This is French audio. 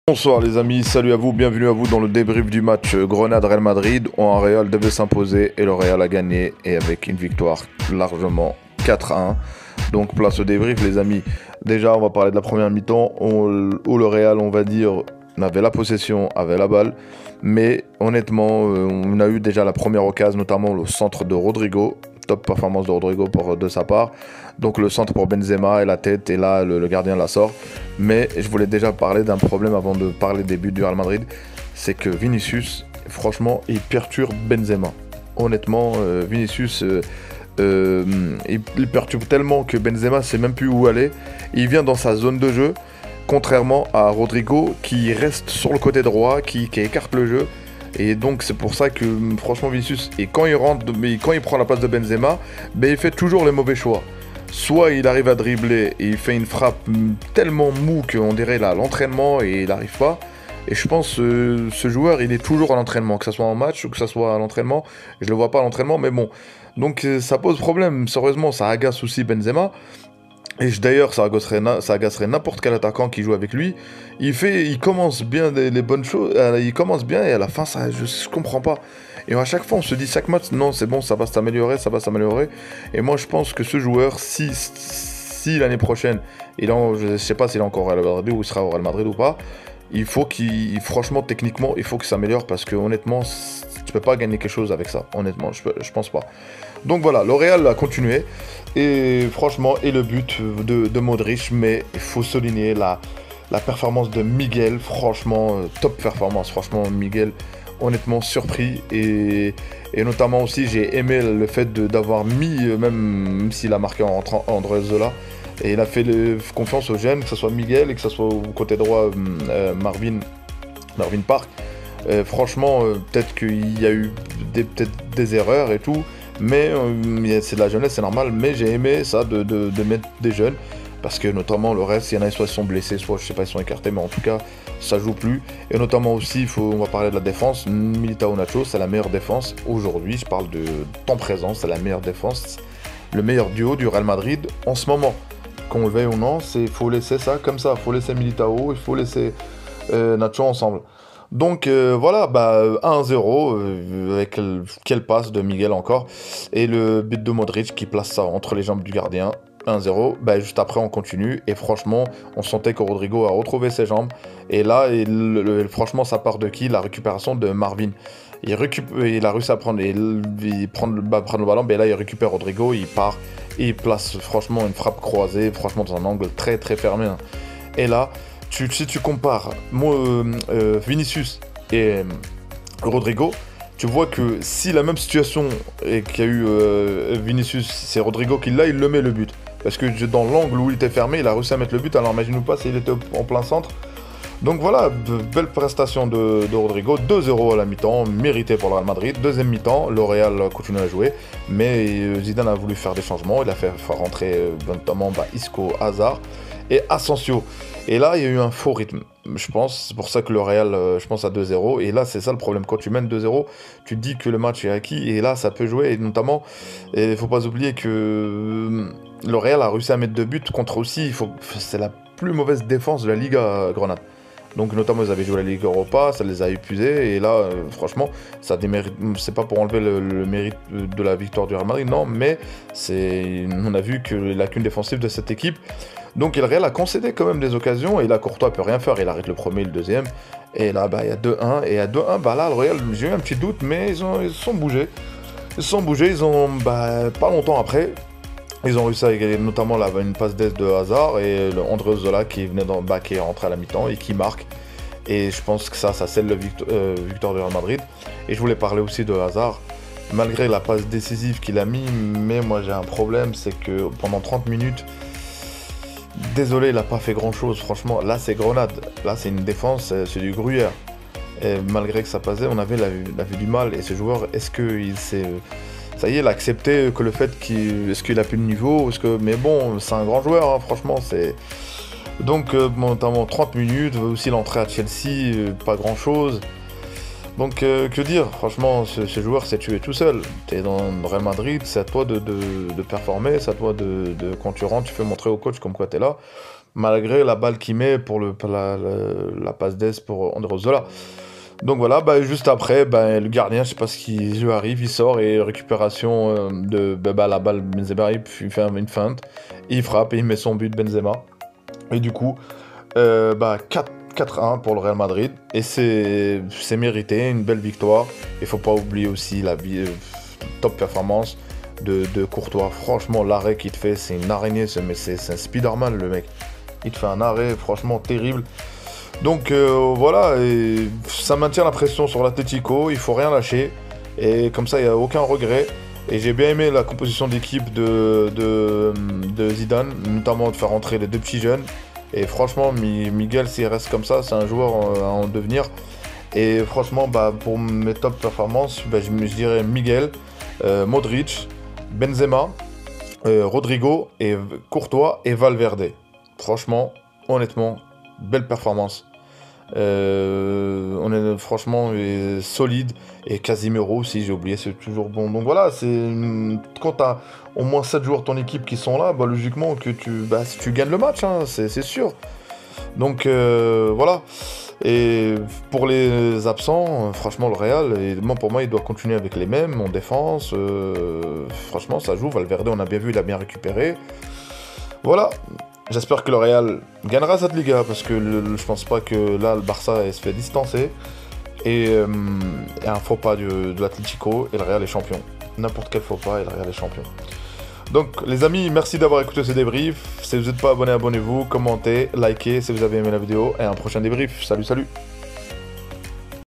Bonsoir les amis, salut à vous, bienvenue à vous dans le débrief du match Grenade-Real Madrid où un Real devait s'imposer et le Real a gagné et avec une victoire largement 4-1. Donc place au débrief les amis. Déjà on va parler de la première mi-temps où le Real on va dire avait la possession, avait la balle. Mais honnêtement on a eu déjà la première occasion, notamment le centre de Rodrigo. Top performance de Rodrigo de sa part. Donc le centre pour Benzema et la tête, et là le gardien la sort. Mais je voulais déjà parler d'un problème avant de parler des buts du Real Madrid. C'est que Vinicius, franchement, il perturbe Benzema. Honnêtement, Vinicius, il perturbe tellement que Benzema sait même plus où aller. Il vient dans sa zone de jeu, contrairement à Rodrigo qui reste sur le côté droit, qui écarte le jeu. Et donc c'est pour ça que franchement Vinicius, et quand il rentre, quand il prend la place de Benzema, il fait toujours les mauvais choix. Soit il arrive à dribbler et il fait une frappe tellement mou qu'on dirait là l'entraînement et il n'arrive pas. Et je pense que ce joueur il est toujours à l'entraînement, que ce soit en match ou que ce soit à l'entraînement. Je le vois pas à l'entraînement mais bon. Donc ça pose problème, sérieusement ça agace aussi Benzema. Et d'ailleurs, ça agacerait n'importe quel attaquant qui joue avec lui. Il commence bien les bonnes choses, il commence bien et à la fin, je comprends pas. Et à chaque fois, on se dit chaque match, non, c'est bon, ça va s'améliorer, ça va s'améliorer. Et moi, je pense que ce joueur, si l'année prochaine, je sais pas s'il est encore au Real Madrid ou il sera au Real Madrid ou pas, franchement, techniquement, il faut qu'il s'améliore parce que honnêtement, tu peux pas gagner quelque chose avec ça. Honnêtement, je pense pas. Donc voilà, le Real a continué. Et franchement, et le but de Modric, mais il faut souligner la performance de Miguel, franchement, top performance, franchement, Miguel, honnêtement surpris, et notamment aussi, j'ai aimé le fait d'avoir mis, même s'il a marqué en rentrant André Zola, et il a fait confiance aux jeunes, que ce soit Miguel et que ce soit au côté droit Marvin Park. Franchement, peut-être qu'il y a eu peut-être des erreurs et tout, mais c'est de la jeunesse, c'est normal, mais j'ai aimé ça de mettre des jeunes, parce que notamment le reste, il y en a soit ils sont blessés, soit je sais pas, ils sont écartés, mais en tout cas, ça joue plus. Et notamment aussi, on va parler de la défense, Militao Nacho, c'est la meilleure défense aujourd'hui, je parle de temps présent, c'est la meilleure défense, le meilleur duo du Real Madrid en ce moment. Qu'on le veuille ou non, il faut laisser ça comme ça, il faut laisser Militao, il faut laisser Nacho ensemble. Donc voilà, 1-0, avec quelle passe de Miguel encore, et le but de Modric qui place ça entre les jambes du gardien, 1-0, juste après on continue, et franchement, on sentait que Rodrigo a retrouvé ses jambes, et là, franchement, ça part de qui? La récupération de Marvin. Il a réussi à prendre le ballon, là il récupère Rodrigo, il part, et il place franchement une frappe croisée, franchement dans un angle très très fermé. Hein. Et là, si tu compares Vinicius et Rodrigo, tu vois que si la même situation qu'il y a eu Vinicius, c'est Rodrigo qui l'a, il le met le but. Parce que dans l'angle où il était fermé, il a réussi à mettre le but, alors imagine-nous pas s'il était en plein centre. Donc voilà, belle prestation de Rodrigo, 2-0 à la mi-temps, mérité pour le Real Madrid. Deuxième mi-temps, le Real continue à jouer, mais Zidane a voulu faire des changements, il a fait rentrer notamment Isco, Hazard et Asensio. Et là, il y a eu un faux rythme, je pense, c'est pour ça que le Real, je pense, à 2-0, et là, c'est ça le problème, quand tu mènes 2-0, tu te dis que le match est acquis, et là, ça peut jouer, et notamment, il ne faut pas oublier que le Real a réussi à mettre 2 buts contre aussi, c'est la plus mauvaise défense de la Liga Grenade. Donc notamment ils avaient joué la Ligue Europa, ça les a épuisés, et là franchement ça démérite, c'est pas pour enlever le mérite de la victoire du Real Madrid, non, mais on a vu que les lacunes défensives de cette équipe. Donc le Real a concédé quand même des occasions, et là Courtois peut rien faire, il arrête le premier et le deuxième, et là il y a 2-1, et à 2-1, là le Real, j'ai eu un petit doute, mais ils se sont bougés, ils ont pas longtemps après. Ils ont réussi à égaler, notamment là, une passe d'aise de Hazard et le André Zola qui venait qui est rentré à la mi-temps et qui marque. Et je pense que ça scelle la victoire du Real Madrid. Et je voulais parler aussi de Hazard. Malgré la passe décisive qu'il a mis, mais moi j'ai un problème, c'est que pendant 30 minutes, désolé, il n'a pas fait grand-chose. Franchement, là c'est Grenade, là c'est une défense, c'est du gruyère. Et malgré que ça passait, on avait vu du mal. Et ce joueur, est-ce qu'il s'est... Ça y est, il a accepté que le fait est-ce qu'il a plus de niveau, mais bon, c'est un grand joueur, hein, franchement, c'est... Donc, notamment 30 minutes, aussi l'entrée à Chelsea, pas grand-chose. Donc, que dire, franchement, ce joueur s'est tué tout seul. T'es dans le Real Madrid, c'est à toi de performer, c'est à toi quand tu rentres, tu fais montrer au coach comme quoi t'es là. malgré la balle qu'il met pour la passe d'Est pour André. Donc voilà, bah, juste après, bah, le gardien, je sais pas ce qui lui arrive, il sort et récupération la balle, Benzema, il fait une feinte, il frappe et il met son but Benzema. Et du coup, 4-1 pour le Real Madrid. Et c'est mérité, une belle victoire. Il faut pas oublier aussi la top performance de Courtois. Franchement, l'arrêt qu'il te fait, c'est une araignée, mais c'est un Spider-Man le mec. Il te fait un arrêt franchement terrible. Donc voilà, et ça maintient la pression sur l'Atlético, il faut rien lâcher. Et comme ça, il n'y a aucun regret. Et j'ai bien aimé la composition d'équipe de Zidane, notamment de faire entrer les 2 petits jeunes. Et franchement, Miguel, s'il reste comme ça, c'est un joueur à en devenir. Et franchement, bah, pour mes top performances, bah, je dirais Miguel, Modric, Benzema, Rodrigo, et Courtois et Valverde. Franchement, honnêtement, belle performance. On est franchement solide. Et Casimiro aussi, j'ai oublié, c'est toujours bon. Donc voilà, quand tu as au moins 7 joueurs de ton équipe qui sont là, bah, logiquement que tu gagnes le match, hein, c'est sûr. Donc voilà. Et pour les absents, franchement, le Real, pour moi, il doit continuer avec les mêmes en défense. Franchement, ça joue. Valverde, on a bien vu, il a bien récupéré. Voilà. J'espère que le Real gagnera cette Liga parce que je pense pas que là le Barça se fait distancer et un faux pas de l'Atlético et le Real est champion. N'importe quel faux pas et le Real est champion. Donc les amis, merci d'avoir écouté ce débrief. Si vous n'êtes pas abonné, abonnez-vous, commentez, likez si vous avez aimé la vidéo et un prochain débrief. Salut, salut.